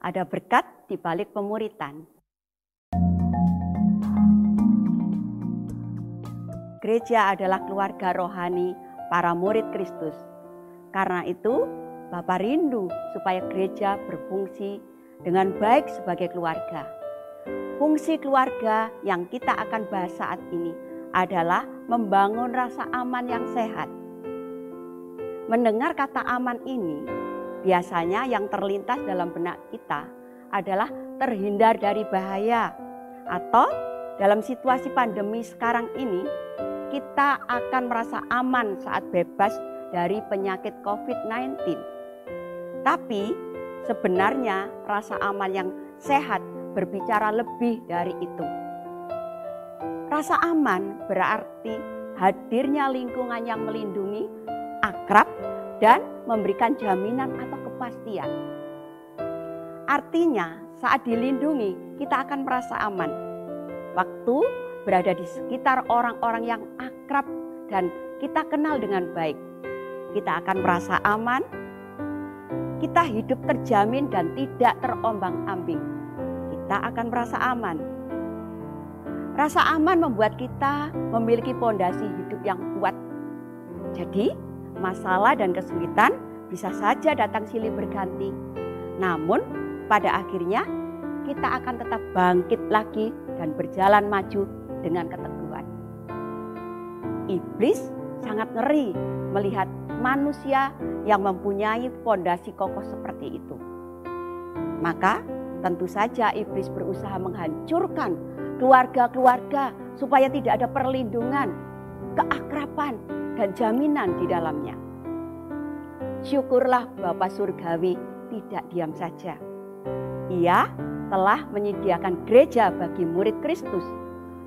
Ada berkat di balik pemuritan. Gereja adalah keluarga rohani para murid Kristus. Karena itu, Bapa rindu supaya gereja berfungsi dengan baik sebagai keluarga. Fungsi keluarga yang kita akan bahas saat ini adalah membangun rasa aman yang sehat. Mendengar kata aman ini, biasanya yang terlintas dalam benak kita adalah terhindar dari bahaya. Atau dalam situasi pandemi sekarang ini, kita akan merasa aman saat bebas dari penyakit COVID-19. Tapi sebenarnya rasa aman yang sehat berbicara lebih dari itu. Rasa aman berarti hadirnya lingkungan yang melindungi, akrab, dan memberikan jaminan atau kepastian. Artinya saat dilindungi kita akan merasa aman. Waktu berada di sekitar orang-orang yang akrab dan kita kenal dengan baik, kita akan merasa aman. Kita hidup terjamin dan tidak terombang-ambing. Kita akan merasa aman. Rasa aman membuat kita memiliki fondasi hidup yang kuat. Jadi, masalah dan kesulitan bisa saja datang silih berganti. Namun, pada akhirnya kita akan tetap bangkit lagi dan berjalan maju dengan keteguhan. Iblis sangat ngeri melihat manusia yang mempunyai fondasi kokoh seperti itu. Maka tentu saja iblis berusaha menghancurkan keluarga-keluarga supaya tidak ada perlindungan, keakraban, dan jaminan di dalamnya. Syukurlah Bapa Surgawi tidak diam saja. Ia telah menyediakan gereja bagi murid Kristus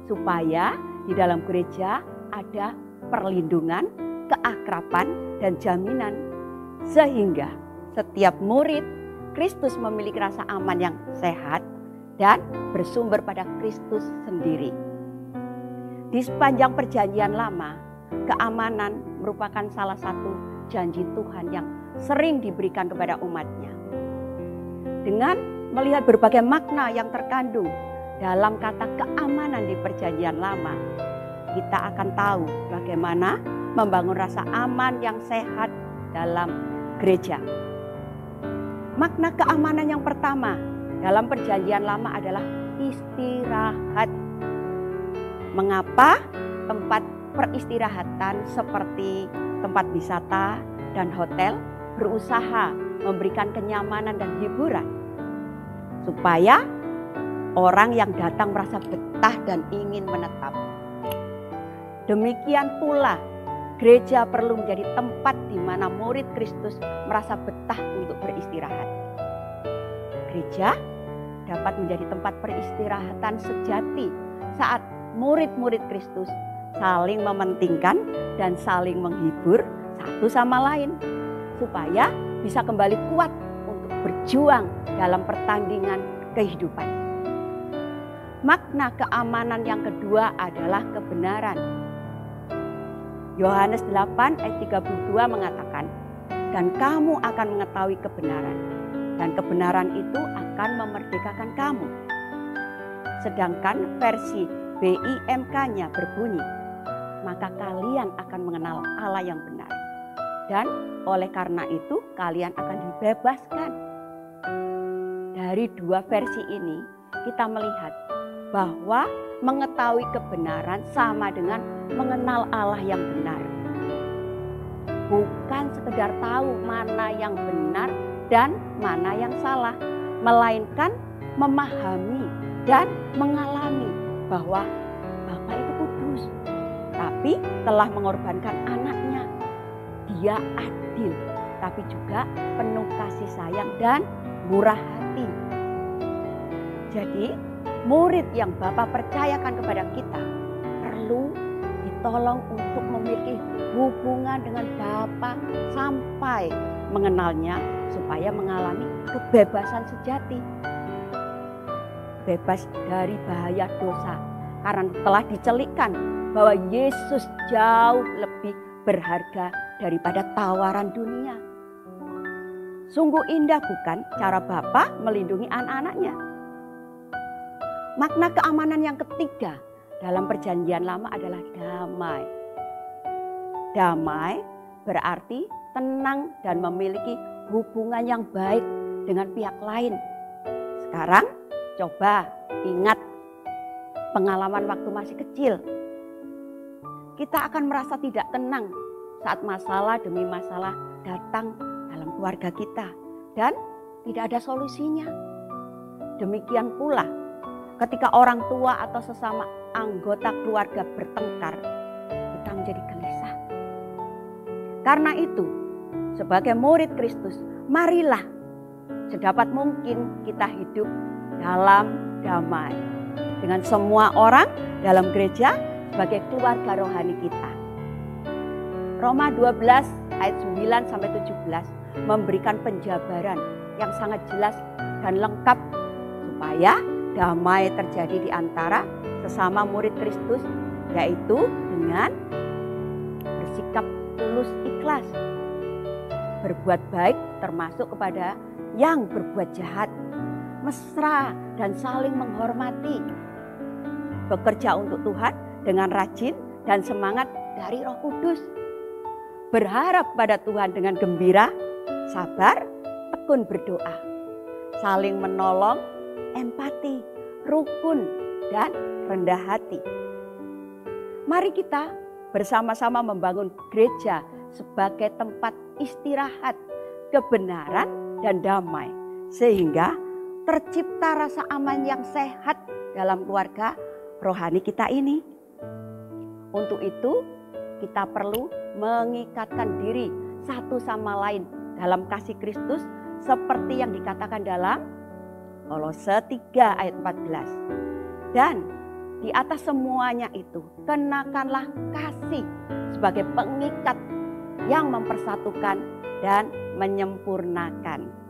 supaya di dalam gereja ada perlindungan, keakraban, dan jaminan. Sehingga setiap murid Kristus memiliki rasa aman yang sehat dan bersumber pada Kristus sendiri. Di sepanjang perjanjian lama, keamanan merupakan salah satu janji Tuhan yang sering diberikan kepada umatnya. Dengan melihat berbagai makna yang terkandung dalam kata keamanan di perjanjian lama, kita akan tahu bagaimana membangun rasa aman yang sehat dalam gereja. Makna keamanan yang pertama dalam perjanjian lama adalah istirahat. Mengapa tempat peristirahatan seperti tempat wisata dan hotel berusaha memberikan kenyamanan dan hiburan? Supaya orang yang datang merasa betah dan ingin menetap. Demikian pula gereja perlu menjadi tempat di mana murid Kristus merasa betah untuk beristirahat. Gereja dapat menjadi tempat peristirahatan sejati saat murid-murid Kristus saling mementingkan dan saling menghibur satu sama lain, supaya bisa kembali kuat untuk berjuang dalam pertandingan kehidupan. Makna keamanan yang kedua adalah kebenaran. Yohanes 8 ayat 32 mengatakan, dan kamu akan mengetahui kebenaran, dan kebenaran itu akan memerdekakan kamu. Sedangkan versi BIMK-nya berbunyi, maka kalian akan mengenal Allah yang benar. Dan oleh karena itu kalian akan dibebaskan. Dari dua versi ini kita melihat bahwa mengetahui kebenaran sama dengan mengenal Allah yang benar. Bukan sekedar tahu mana yang benar dan mana yang salah, melainkan memahami dan mengalami bahwa Bapa itu kudus, tapi telah mengorbankan anaknya. Dia adil, tapi juga penuh kasih sayang dan murah hati. Jadi, murid yang Bapa percayakan kepada kita perlu ditolong untuk memiliki hubungan dengan Bapa sampai mengenalnya supaya mengalami kebebasan sejati. Bebas dari bahaya dosa karena telah dicelikkan bahwa Yesus jauh lebih berharga daripada tawaran dunia. Sungguh indah bukan cara Bapa melindungi anak-anaknya? Makna keamanan yang ketiga dalam perjanjian lama adalah damai. Damai berarti tenang dan memiliki hubungan yang baik dengan pihak lain. Sekarang coba ingat pengalaman waktu masih kecil. Kita akan merasa tidak tenang saat masalah demi masalah datang dalam keluarga kita dan tidak ada solusinya. Demikian pula ketika orang tua atau sesama anggota keluarga bertengkar, kita menjadi gelisah. Karena itu, sebagai murid Kristus, marilah sedapat mungkin kita hidup dalam damai dengan semua orang dalam gereja sebagai keluarga rohani kita. Roma 12 ayat 9 sampai 17 memberikan penjabaran yang sangat jelas dan lengkap supaya damai terjadi di antara sesama murid Kristus, yaitu dengan bersikap tulus ikhlas, berbuat baik termasuk kepada yang berbuat jahat, mesra dan saling menghormati, bekerja untuk Tuhan dengan rajin dan semangat dari Roh Kudus, berharap pada Tuhan dengan gembira, sabar, tekun berdoa, saling menolong, empati, rukun, dan rendah hati. Mari kita bersama-sama membangun gereja sebagai tempat istirahat, kebenaran, dan damai, sehingga tercipta rasa aman yang sehat dalam keluarga rohani kita ini. Untuk itu, kita perlu mengikatkan diri satu sama lain dalam kasih Kristus seperti yang dikatakan dalam Kolose 3 ayat 14. Dan di atas semuanya itu, kenakanlah kasih sebagai pengikat yang mempersatukan dan menyempurnakan.